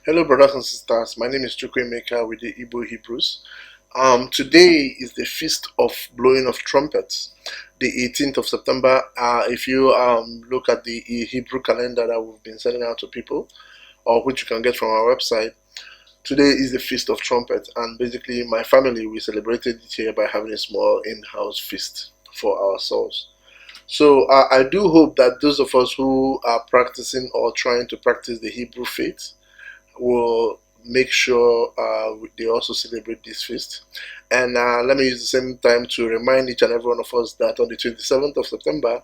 Hello, brothers and sisters. My name is Chukwemeka with the Igbo Hebrews. Today is the Feast of Blowing of Trumpets, the 18th of September. If you look at the Hebrew calendar that we've been sending out to people, or which you can get from our website, today is the Feast of Trumpets. And basically, my family, we celebrated it here by having a small in-house feast for ourselves. So I do hope that those of us who are practicing or trying to practice the Hebrew faith will make sure they also celebrate this feast. And let me use the same time to remind each and every one of us that on the 27th of September,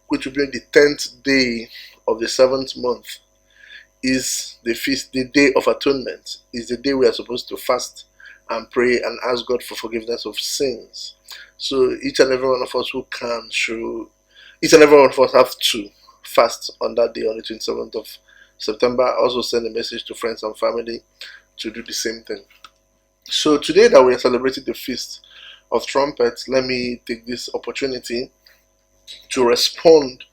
which will be the 10th day of the 7th month, is the feast, the Day of Atonement, is the day we are supposed to fast and pray and ask God for forgiveness of sins. So each and every one of us who can each and every one of us have to fast on that day, on the 27th of September. Also send a message to friends and family to do the same thing. So today that we are celebrating the Feast of Trumpets, let me take this opportunity to respond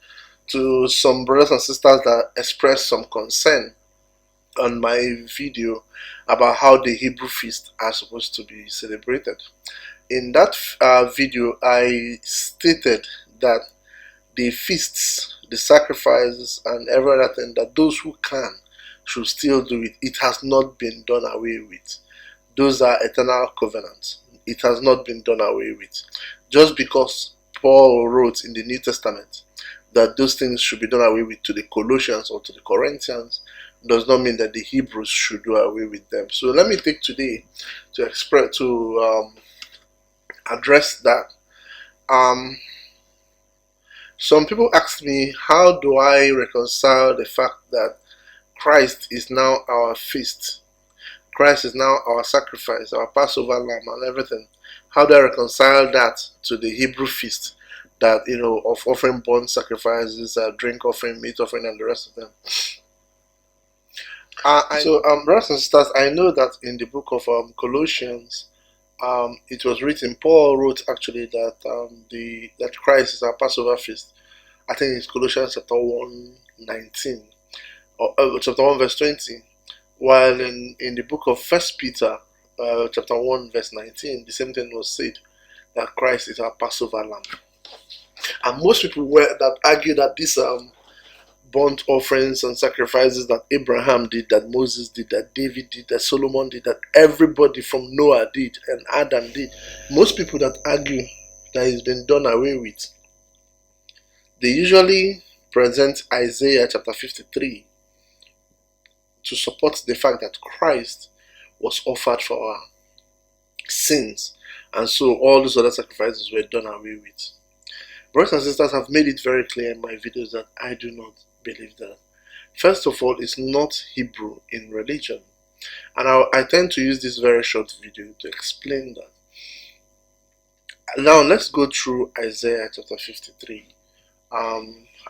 to some brothers and sisters that expressed some concern on my video about how the Hebrew feast are supposed to be celebrated. In that video, I stated that the feasts, the sacrifices, and every other thing, that those who can should still do it. It has not been done away with. Those are eternal covenants. It has not been done away with. Just because Paul wrote in the New Testament that those things should be done away with to the Colossians or to the Corinthians does not mean that the Hebrews should do away with them. So let me take today to address that. Some people ask me, how do I reconcile the fact that Christ is now our feast? Christ is now our sacrifice, our Passover lamb and everything. How do I reconcile that to the Hebrew feast that, of offering burnt sacrifices, drink offering, meat offering, and the rest of them? Brothers and sisters, I know that in the book of Colossians, it was written, Paul wrote actually that that Christ is our Passover feast. I think it's Colossians chapter 1:19 or chapter 1 verse 20. While in the book of First Peter chapter 1 verse 19, the same thing was said, that Christ is our Passover lamb. And most people that argue that these burnt offerings and sacrifices that Abraham did, that Moses did, that David did, that Solomon did, that everybody from Noah did and Adam did, most people that argue that it's been done away with, they usually present Isaiah chapter 53 to support the fact that Christ was offered for our sins, and so all those other sacrifices were done away with. Brothers and sisters, have made it very clear in my videos that I do not believe that. First of all, it's not Hebrew in religion, and I tend to use this very short video to explain that. Now let's go through Isaiah chapter 53.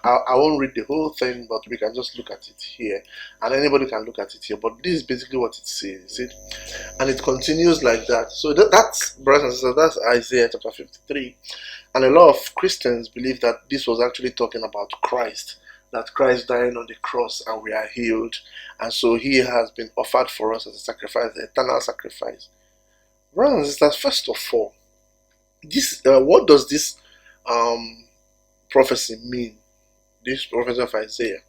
I won't read the whole thing, but we can just look at it here, and anybody can look at it here. But this is basically what it says, and it continues like that. So that's, brothers and sisters, that's Isaiah chapter 53. And a lot of Christians believe that this was actually talking about Christ, that Christ dying on the cross and we are healed, and so he has been offered for us as a sacrifice, the eternal sacrifice. Brothers and sisters, first of all, what does this prophecy mean? This prophecy of Isaiah,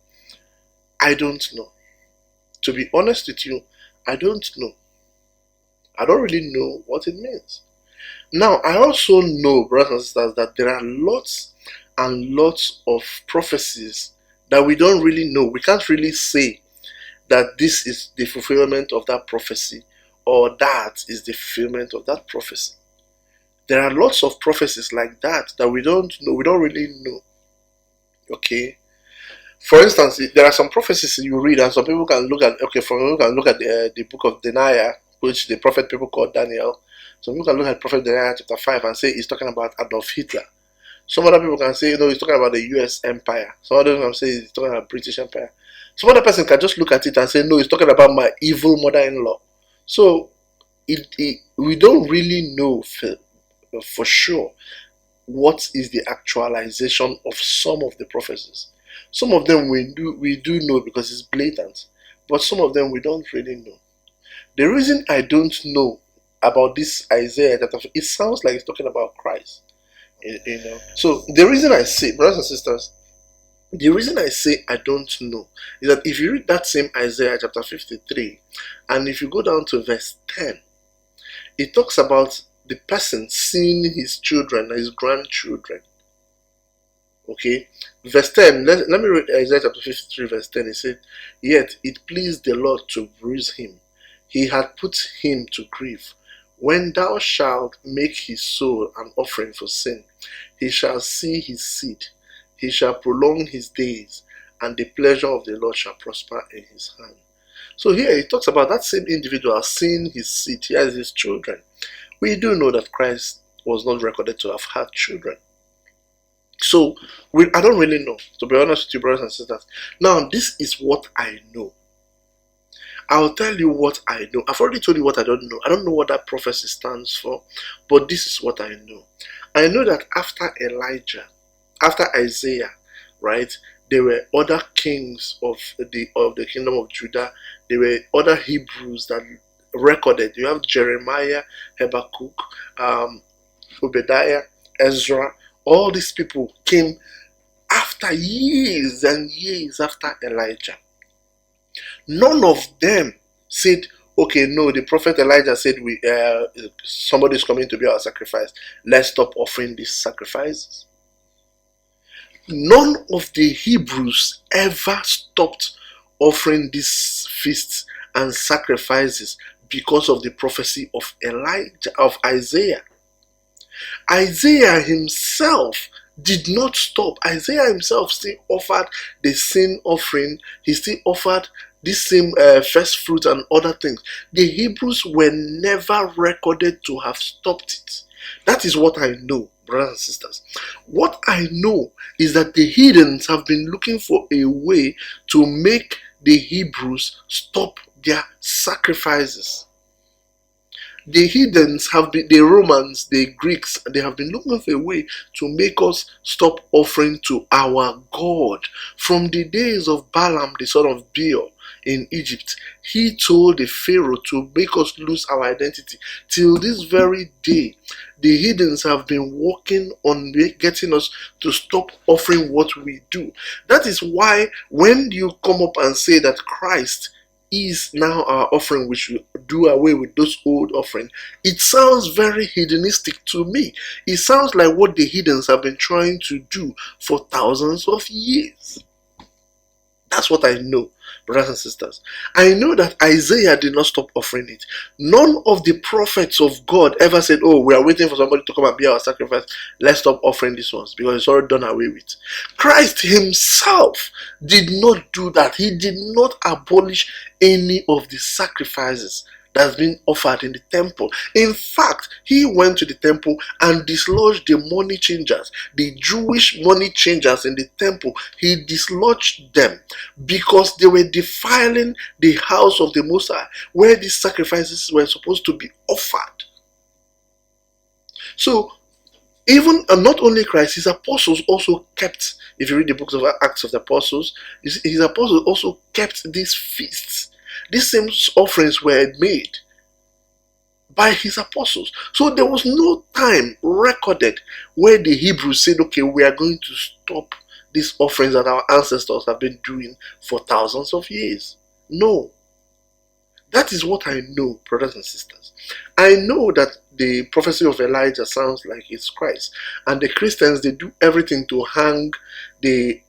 I don't know. To be honest with you, I don't know. I don't really know what it means. Now, I also know, brothers and sisters, that there are lots and lots of prophecies that we don't really know. We can't really say that this is the fulfillment of that prophecy or that is the fulfillment of that prophecy. There are lots of prophecies like that we don't know. We don't really know. Okay. For instance, there are some prophecies you read, and some people can look at. The book of Daniel, which the prophet people call Daniel. Some people can look at Prophet Daniel chapter 5 and say he's talking about Adolf Hitler. Some other people can say, he's talking about the U.S. Empire. Some other people can say he's talking about British Empire. Some other person can just look at it and say, no, he's talking about my evil mother-in-law. So we don't really know for sure what is the actualization of some of the prophecies. Some of them we do know because it's blatant. but some of them we don't really know. The reason I don't know about this Isaiah chapter, it sounds like it's talking about Christ. So the reason I say, brothers and sisters, the reason I say I don't know is that if you read that same Isaiah chapter 53, and if you go down to verse 10, it talks about the person seeing his children, his grandchildren. Okay, verse 10, let me read Isaiah chapter 53, verse 10. It said, "Yet it pleased the Lord to bruise him, he had put him to grief. When thou shalt make his soul an offering for sin, he shall see his seed, he shall prolong his days, and the pleasure of the Lord shall prosper in his hand." So here it talks about that same individual seeing his seed, he has his children. We do know that Christ was not recorded to have had children. So I don't really know, to be honest with you, brothers and sisters. Now, this is what I know. I'll tell you what I know. I've already told you what I don't know. I don't know what that prophecy stands for, but this is what I know. I know that after Elijah, after Isaiah, right, there were other kings of the kingdom of Judah. There were other Hebrews that recorded. You have Jeremiah, Habakkuk, Obadiah, Ezra. All these people came after years and years after Elijah. None of them said, okay, no, the prophet Elijah said somebody's coming to be our sacrifice. Let's stop offering these sacrifices. None of the Hebrews ever stopped offering these feasts and sacrifices because of the prophecy of Isaiah. Isaiah himself did not stop. Isaiah himself still offered the sin offering. He still offered this same first fruit and other things. The Hebrews were never recorded to have stopped it. That is what I know, brothers and sisters. What I know is that the heathens have been looking for a way to make the Hebrews stop their sacrifices. The heathens have been, the Romans, the Greeks, they have been looking for a way to make us stop offering to our God. From the days of Balaam, the son of Beor in Egypt, he told the Pharaoh to make us lose our identity. Till this very day, the heathens have been working on getting us to stop offering what we do. That is why when you come up and say that Christ is now our offering, we should do away with those old offerings, it sounds very hedonistic to me. It sounds like what the heathens have been trying to do for thousands of years. That's what I know, brothers and sisters. I know that Isaiah did not stop offering it. None of the prophets of God ever said, oh, we are waiting for somebody to come and be our sacrifice. Let's stop offering these ones because it's already done away with. Christ himself did not do that. He did not abolish any of the sacrifices that's been offered in the temple. In fact, he went to the temple and dislodged the money changers, the Jewish money changers in the temple. He dislodged them because they were defiling the house of the Most High, where these sacrifices were supposed to be offered. So, even not only Christ, his apostles also kept, if you read the books of Acts of the Apostles, his apostles also kept these feasts. These same offerings were made by his apostles. So there was no time recorded where the Hebrews said, okay, we are going to stop these offerings that our ancestors have been doing for thousands of years. No. That is what I know, brothers and sisters. I know that the prophecy of Elijah sounds like it's Christ. And the Christians, they do everything to hang the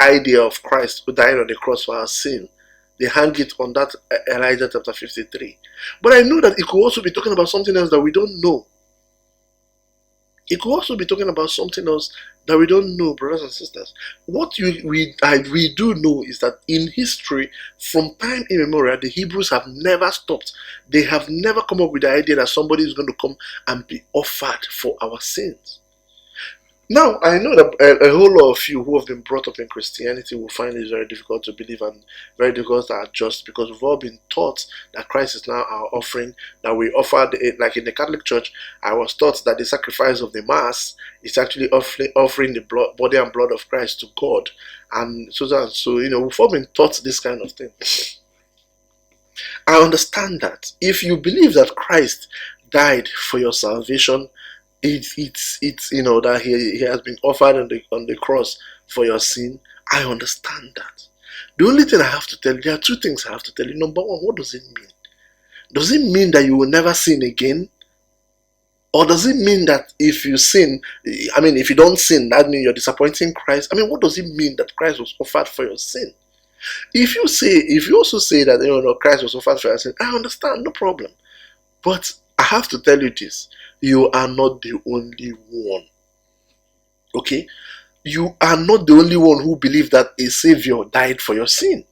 idea of Christ who died on the cross for our sin. They hang it on that Elijah chapter 53. But I know that it could also be talking about something else that we don't know. It could also be talking about something else that we don't know, brothers and sisters. What we do know is that in history, from time immemorial, the Hebrews have never stopped. They have never come up with the idea that somebody is going to come and be offered for our sins. Now, I know that a whole lot of you who have been brought up in Christianity will find it very difficult to believe and very difficult to adjust, because we've all been taught that Christ is now our offering, that we offered it. Like in the Catholic Church, I was taught that the sacrifice of the Mass is actually offering the body and blood of Christ to God. And so, we've all been taught this kind of thing. I understand that. If you believe that Christ died for your salvation, it's that he has been offered on the cross for your sin. I understand that. The only thing I have to tell you, there are two things I have to tell you. Number one, what does it mean? Does it mean that you will never sin again? Or does it mean that if you sin, if you don't sin, that means you're disappointing Christ? What does it mean that Christ was offered for your sin? If you also say that Christ was offered for your sin, I understand, no problem. But I have to tell you this: you are not the only one. Okay? You are not the only one who believes that a savior died for your sin.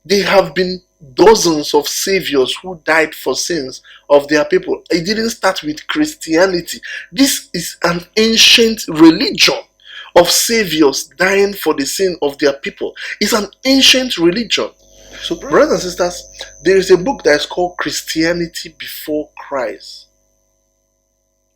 There have been dozens of saviors who died for sins of their people. It didn't start with Christianity. This is an ancient religion of saviors dying for the sin of their people. It's an ancient religion. So, brothers and sisters, there is a book that is called Christianity Before Christ.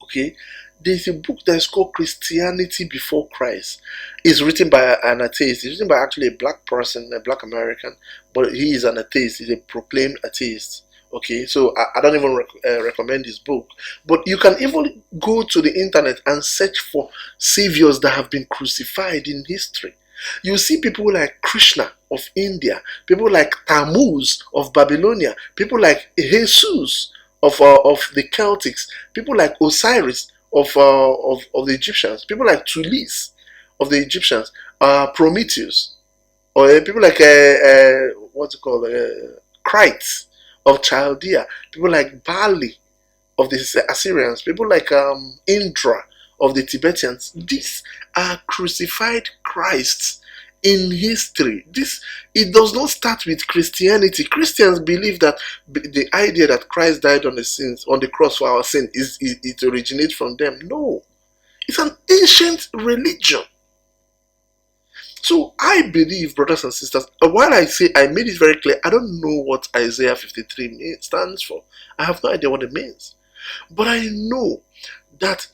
Okay? There's a book that is called Christianity Before Christ. It's written by an atheist. It's written by actually a black person, a black American, but he is an atheist. He's a proclaimed atheist. Okay, so I don't even recommend this book. But you can even go to the internet and search for saviors that have been crucified in history. You see people like Krishna of India, people like Tammuz of Babylonia, people like Jesus of the Celtics, people like Osiris of the Egyptians, people like Tulis of the Egyptians, Prometheus, or people like what's it called, Krites of Chaldea, people like Bali of the Assyrians, people like Indra of the Tibetans. These are crucified Christs in history. It does not start with Christianity. Christians believe that the idea that Christ died on the cross for our sin it originates from them. No, it's an ancient religion. So I believe, brothers and sisters, while I say I made it very clear, I don't know what Isaiah 53 stands for. I have no idea what it means. But I know that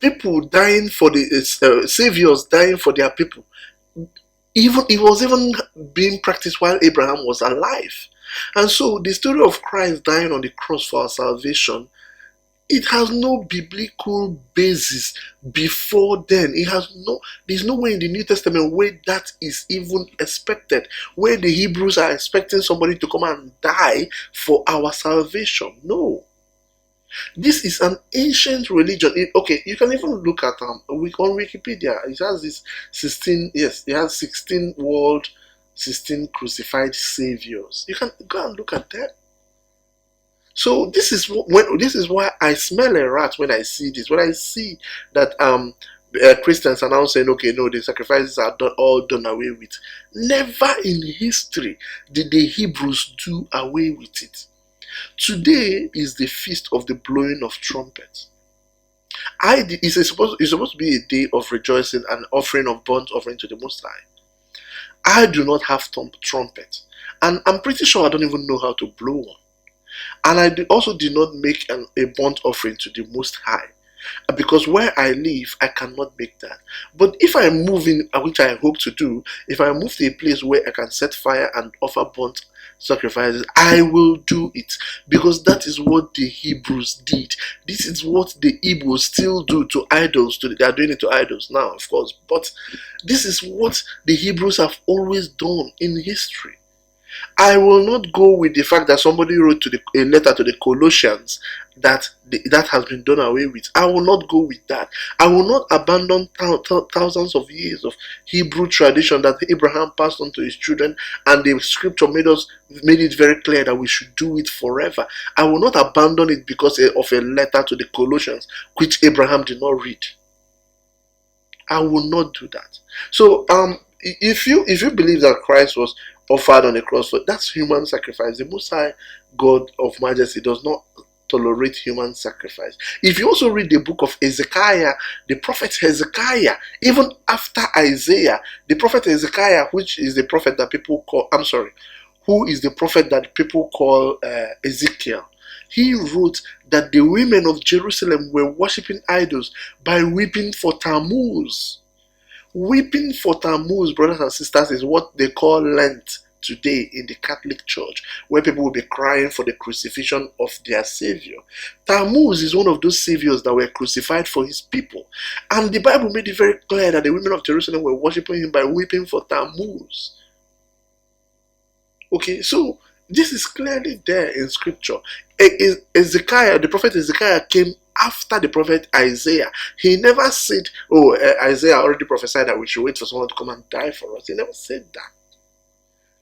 people dying for the saviors dying for their people, it was even being practiced while Abraham was alive. And so the story of Christ dying on the cross for our salvation, it has no biblical basis before then. There's no way in the New Testament where that is even expected, where the Hebrews are expecting somebody to come and die for our salvation. No. This is an ancient religion. You can even look at on Wikipedia. It has this 16 world, 16 crucified saviors. You can go and look at them. So this is why I smell a rat when I see this. When I see that Christians are now saying, okay, no, the sacrifices are all done away with. Never in history did the Hebrews do away with it. Today is the feast of the blowing of trumpets. It's supposed to be a day of rejoicing and offering of burnt offering to the Most High. I do not have trumpet, and I'm pretty sure I don't even know how to blow one. And I also did not make a burnt offering to the Most High, because where I live, I cannot make that. But if I move in, which I hope to do, if I move to a place where I can set fire and offer burnt sacrifices, I will do it, because that is what the Hebrews did. This is what the Igbo still do to idols. They are doing it to idols now, of course, but this is what the Hebrews have always done in history. I will not go with the fact that somebody wrote a letter to the Colossians that has been done away with. I will not go with that. I will not abandon thousands of years of Hebrew tradition that Abraham passed on to his children, and the scripture made it very clear that we should do it forever. I will not abandon it because of a letter to the Colossians which Abraham did not read. I will not do that. So if you believe that Christ was offered on the cross, that's human sacrifice. The Most High God of Majesty does not tolerate human sacrifice. If you also read the book of Hezekiah, the prophet Hezekiah, even after Isaiah, the prophet Hezekiah, which is the prophet that people call, who is the prophet that people call Ezekiel, he wrote that the women of Jerusalem were worshipping idols by weeping for Tammuz. Weeping for Tammuz, brothers and sisters, is what they call Lent today in the Catholic Church, where people will be crying for the crucifixion of their Savior. Tammuz is one of those saviors that were crucified for his people. And the Bible made it very clear that the women of Jerusalem were worshiping him by weeping for Tammuz. Okay, so this is clearly there in scripture. Ezekiel, the prophet Ezekiel came after the prophet Isaiah. He never said, oh, Isaiah already prophesied that we should wait for someone to come and die for us. He never said that.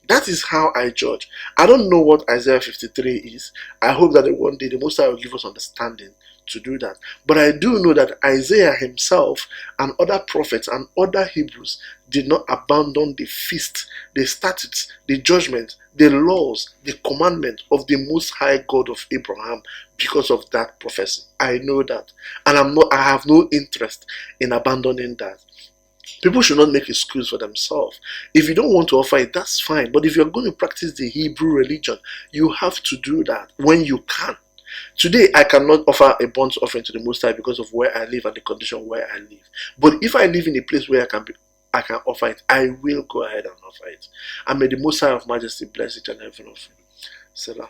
That is how I judge. I don't know what Isaiah 53 is. I hope that one day the Most High will give us understanding to do that. But I do know that Isaiah himself and other prophets and other Hebrews did not abandon the feast, the statutes, the judgment, the laws, the commandment of the Most High God of Abraham because of that prophecy. I know that. And I have no interest in abandoning that. People should not make excuse for themselves. If you don't want to offer it, that's fine. But if you're going to practice the Hebrew religion, you have to do that when you can. Today, I cannot offer a burnt offering to the Most High because of where I live and the condition where I live. But if I live in a place where I can offer it, I will go ahead and offer it. And may the Most High of Majesty bless each and every one of you. Selah.